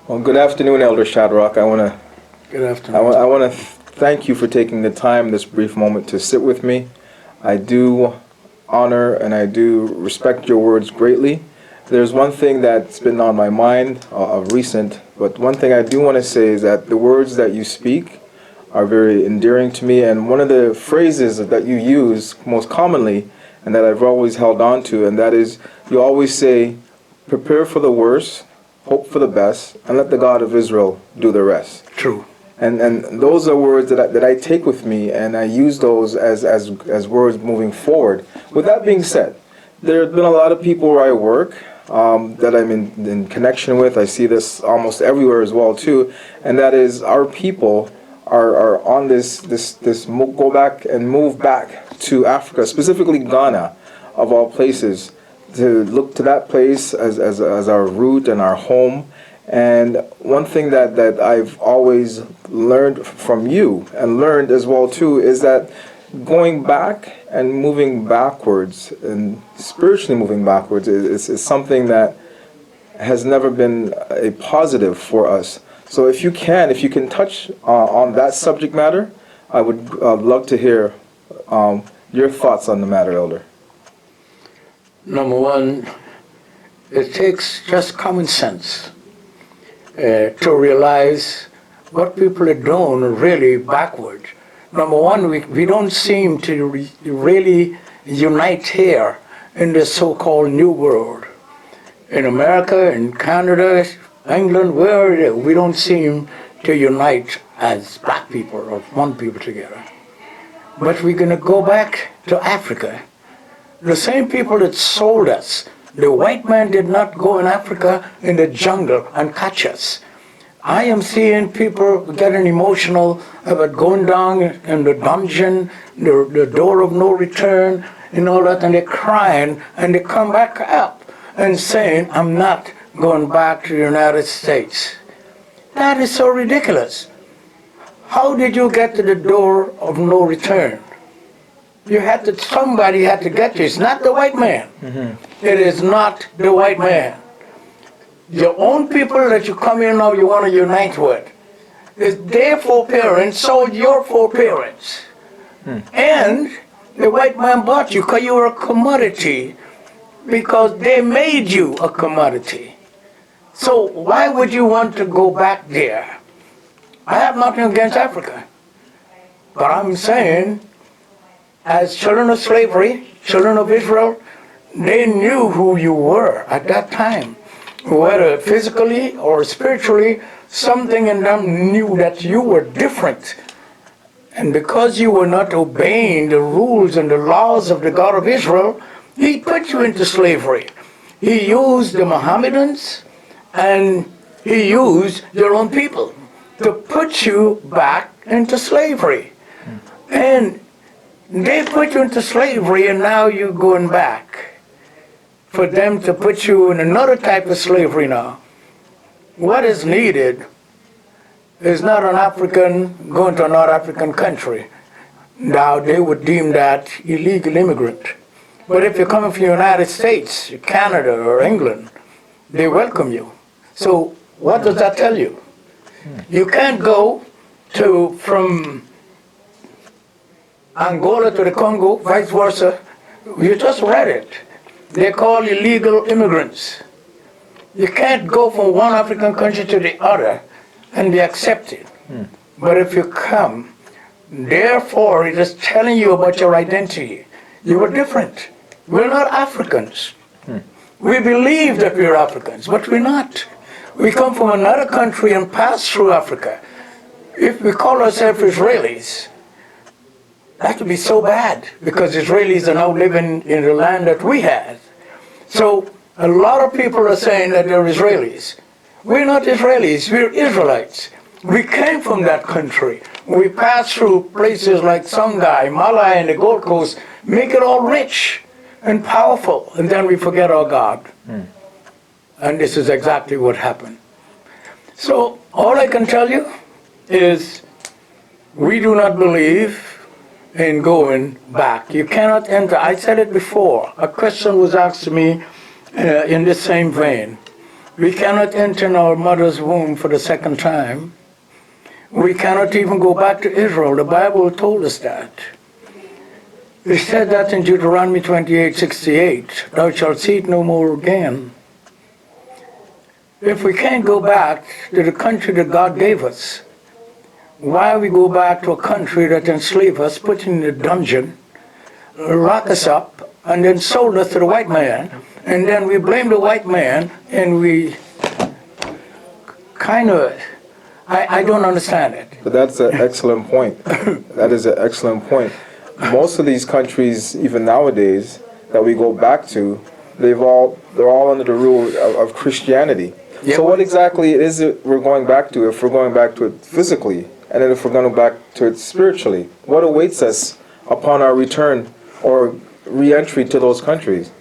Well, good afternoon, Elder Shadrock. Good afternoon. I want to thank you for taking the time, this brief moment, to sit with me. I do honor and I do respect your words greatly. There's one thing that's been on my mind of recent, but one thing I do want to say is that the words that you speak are very endearing to me, and one of the phrases that you use most commonly and that I've always held on to, and that is, you always say, prepare for the worst, hope for the best, and let the God of Israel do the rest. True. And those are words that I take with me, and I use those as words moving forward. With that being said, there have been a lot of people where I work that I'm in connection with. I see this almost everywhere as well too, and that is our people are on this go back and move back to Africa, specifically Ghana, of all places, to look to that place as our root and our home. And one thing that I've always learned from you and learned as well too is that going back and moving backwards and spiritually moving backwards is something that has never been a positive for us. So if you can touch on that subject matter, I would love to hear your thoughts on the matter, Elder. Number one, it takes just common sense to realize what people are doing really backward. Number one, we don't seem to really unite here in this so-called New World. In America, in Canada, England, where we don't seem to unite as black people or one people together. But we're going to go back to Africa. The same people that sold us. The white man did not go in Africa in the jungle and catch us. I am seeing people getting emotional about going down in the dungeon, the door of no return, and all that, and they're crying, and they come back up and saying, I'm not going back to the United States. That is so ridiculous. How did you get to the door of no return? Somebody had to get you. It's not the white man. Mm-hmm. It is not the white man. Your own people that you come in now you want to unite with, is their foreparents, so your foreparents. And the white man bought you because you were a commodity, because they made you a commodity. So why would you want to go back there? I have nothing against Africa, but I'm saying, as children of slavery, children of Israel, they knew who you were at that time. Whether physically or spiritually, something in them knew that you were different. And because you were not obeying the rules and the laws of the God of Israel, he put you into slavery. He used the Mohammedans and he used your own people to put you back into slavery. And they put you into slavery, and now you're going back for them to put you in another type of slavery now. What is needed is not an African going to another African country. Now they would deem that illegal immigrant. But if you're coming from the United States, Canada, or England, they welcome you. So what does that tell you? You can't go from Angola to the Congo, vice versa. You just read it. They're called illegal immigrants. You can't go from one African country to the other and be accepted. But if you come, therefore it is telling you about your identity. You are different. We're not Africans. We believe that we're Africans, but we're not. We come from another country and pass through Africa. If we call ourselves Israelis, that would be so bad, because Israelis are now living in the land that we had. So a lot of people are saying that they're Israelis. We're not Israelis, we're Israelites. We came from that country. We passed through places like Songhai, Malai, and the Gold Coast, make it all rich and powerful, and then we forget our God. And this is exactly what happened. So all I can tell you is we do not believe in going back. You cannot enter. I said it before. A question was asked to me in the same vein. We cannot enter our mother's womb for the second time. We cannot even go back to Israel. The Bible told us that. It said that in Deuteronomy 28:68, thou shalt see it no more again. If we can't go back to the country that God gave us, why we go back to a country that enslaved us, put us in a dungeon, lock us up, and then sold us to the white man, and then we blame the white man, and we kind of, I don't understand it. But that's an excellent point. That is an excellent point. Most of these countries, even nowadays, that we go back to, they're all under the rule of Christianity. Yeah. So what exactly is it we're going back to if we're going back to it physically, and then if we're going back to it spiritually? What awaits us upon our return or re-entry to those countries?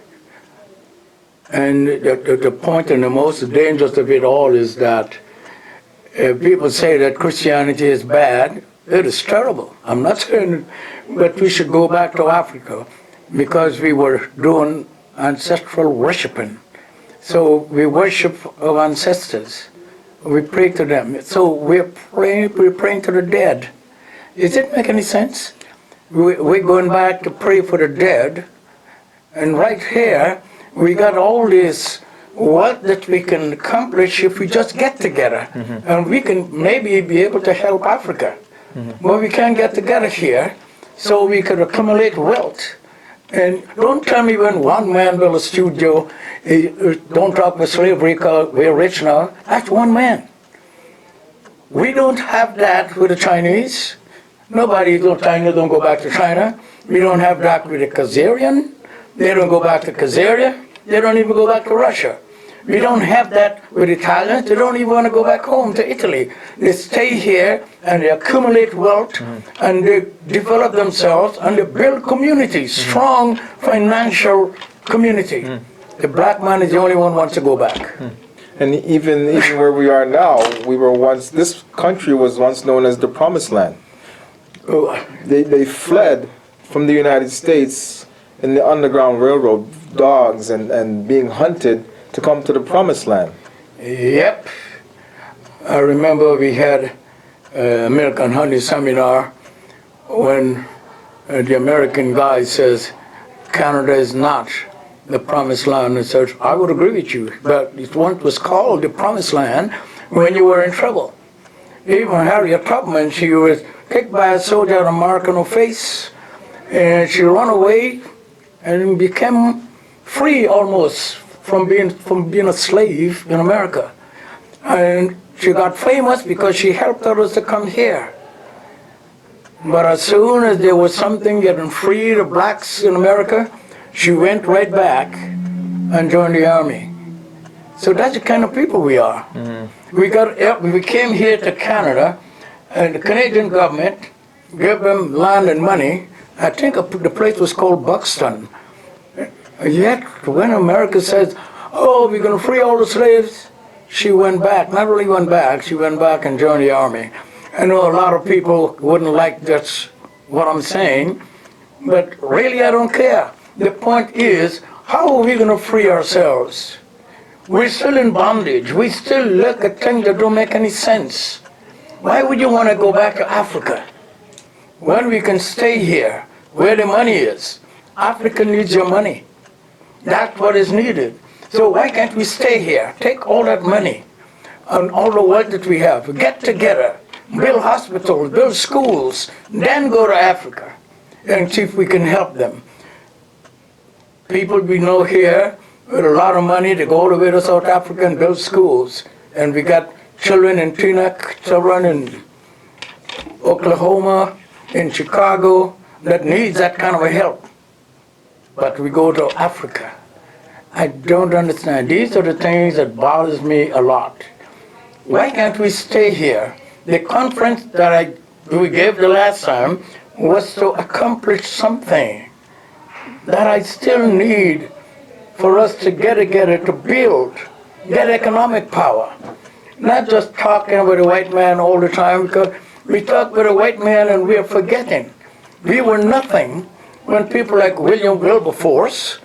And the point and the most dangerous of it all is that people say that Christianity is bad. It is terrible. I'm not saying that we should go back to Africa because we were doing ancestral worshiping. So we worship our ancestors. We pray to them. So we're praying to the dead. Does it make any sense? We're going back to pray for the dead. And right here, we got all this what that we can accomplish if we just get together. Mm-hmm. And we can maybe be able to help Africa. Mm-hmm. But we can't get together here, so we could accumulate wealth. And don't tell me when one man built a studio, don't talk about slavery because we're rich now. That's one man. We don't have that with the Chinese. Nobody in China don't go back to China. We don't have that with the Khazarian. They don't go back to Khazaria. They don't even go back to Russia. We don't have that with Italians. They don't even want to go back home to Italy. They stay here and they accumulate wealth and they develop themselves and they build communities, strong financial community. The black man is the only one who wants to go back. And even where we are now, this country was once known as the Promised Land. They fled from the United States in the Underground Railroad, dogs and being hunted to come to the Promised Land. Yep. I remember we had an American Honey Seminar when the American guy says, Canada is not the Promised Land. And says, I would agree with you, but it once was called the Promised Land when you were in trouble. Even Harriet Tubman, she was kicked by a soldier and a mark on her face, and she ran away and became free almost from being a slave in America. And she got famous because she helped others to come here. But as soon as there was something getting free the blacks in America, she went right back and joined the army. So that's the kind of people we are. Mm-hmm. We came here to Canada, and the Canadian government gave them land and money. I think the place was called Buxton. Yet, when America says, oh, we're going to free all the slaves, she went back. Not only went back, she went back and joined the army. I know a lot of people wouldn't like that's what I'm saying, but really I don't care. The point is, how are we going to free ourselves? We're still in bondage. We still look at things that don't make any sense. Why would you want to go back to Africa when we can stay here, where the money is? Africa needs your money. That's what is needed. So why can't we stay here, take all that money and all the wealth that we have, get together, build hospitals, build schools, then go to Africa and see if we can help them. People we know here with a lot of money, they go all the way to South Africa and build schools. And we got children in Teaneck, children in Oklahoma, in Chicago, that needs that kind of a help. But we go to Africa. I don't understand. These are the things that bothers me a lot. Why can't we stay here? The conference that we gave the last time was to accomplish something that I still need for us to get together to build, get economic power. Not just talking about the white man all the time, because we talk about the white man and we are forgetting. We were nothing when people like William Wilberforce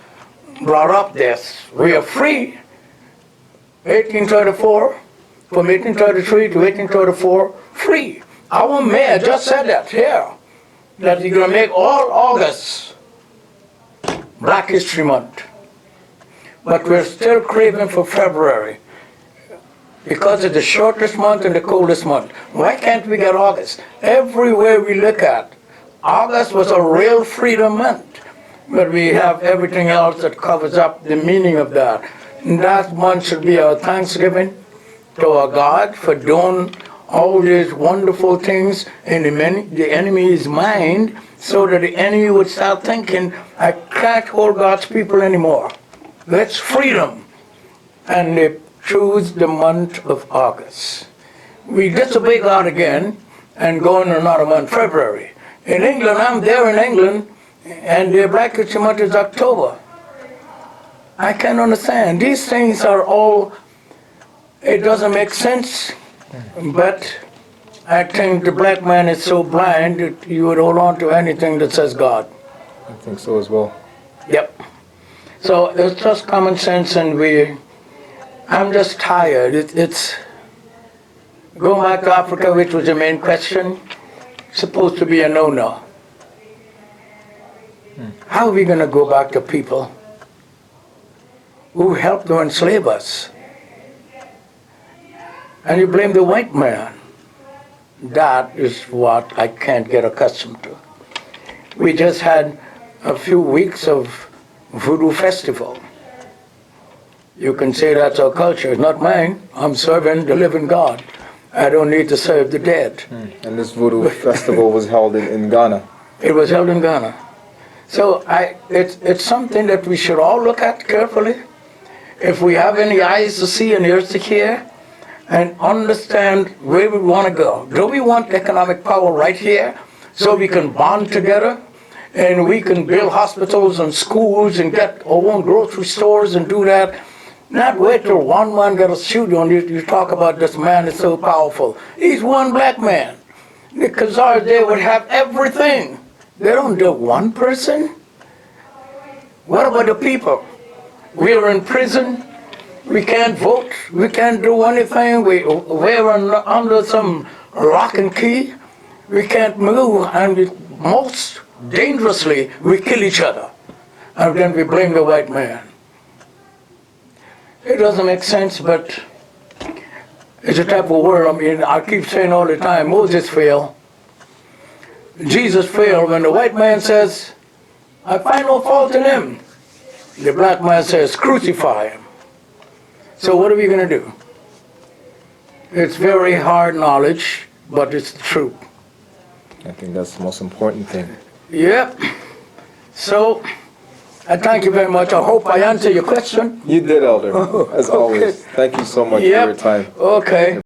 brought up this. We are free. 1834, from 1833 to 1834, free. Our mayor just said that here, that he's going to make all August Black History Month. But we're still craving for February because it's the shortest month and the coldest month. Why can't we get August? Everywhere we look at, August was a real freedom month. But we have everything else that covers up the meaning of that. And that month should be our thanksgiving to our God for doing all these wonderful things in the enemy's mind, so that the enemy would start thinking, I can't hold God's people anymore. That's freedom. And they choose the month of August. We disobey God again and go in another month, February. In England, I'm there in England, and their Black History Month is October. I can't understand. These things are all, it doesn't make sense, but I think the black man is so blind that he would hold on to anything that says God. I think so as well. Yep. So it's just common sense, and I'm just tired. It's going back to Africa, which was the main question, supposed to be a no-no. How are we going to go back to people who helped to enslave us? And you blame the white man. That is what I can't get accustomed to. We just had a few weeks of Voodoo Festival. You can say that's our culture. It's not mine. I'm serving the living God. I don't need to serve the dead. And this Voodoo Festival was held in Ghana. It was held in Ghana. So it's something that we should all look at carefully. If we have any eyes to see and ears to hear, and understand where we want to go. Do we want economic power right here so we can bond together and we can build hospitals and schools and get our own grocery stores and do that? Not wait till one man got a shoot on you. You talk about this man is so powerful. He's one black man. The Khazars, they would have everything. They don't do one person. What about the people? We are in prison. We can't vote. We can't do anything. We're under some lock and key. We can't move. And most dangerously, we kill each other. And then we blame the white man. It doesn't make sense, but it's a type of world. I mean, I keep saying all the time, Moses failed. Jesus failed when the white man says, I find no fault in him. The black man says, crucify him. So what are we going to do? It's very hard knowledge, but it's the truth. I think that's the most important thing. Yep. So, I thank you very much. I hope I answered your question. You did, Elder, as always. Thank you so much for your time. Okay.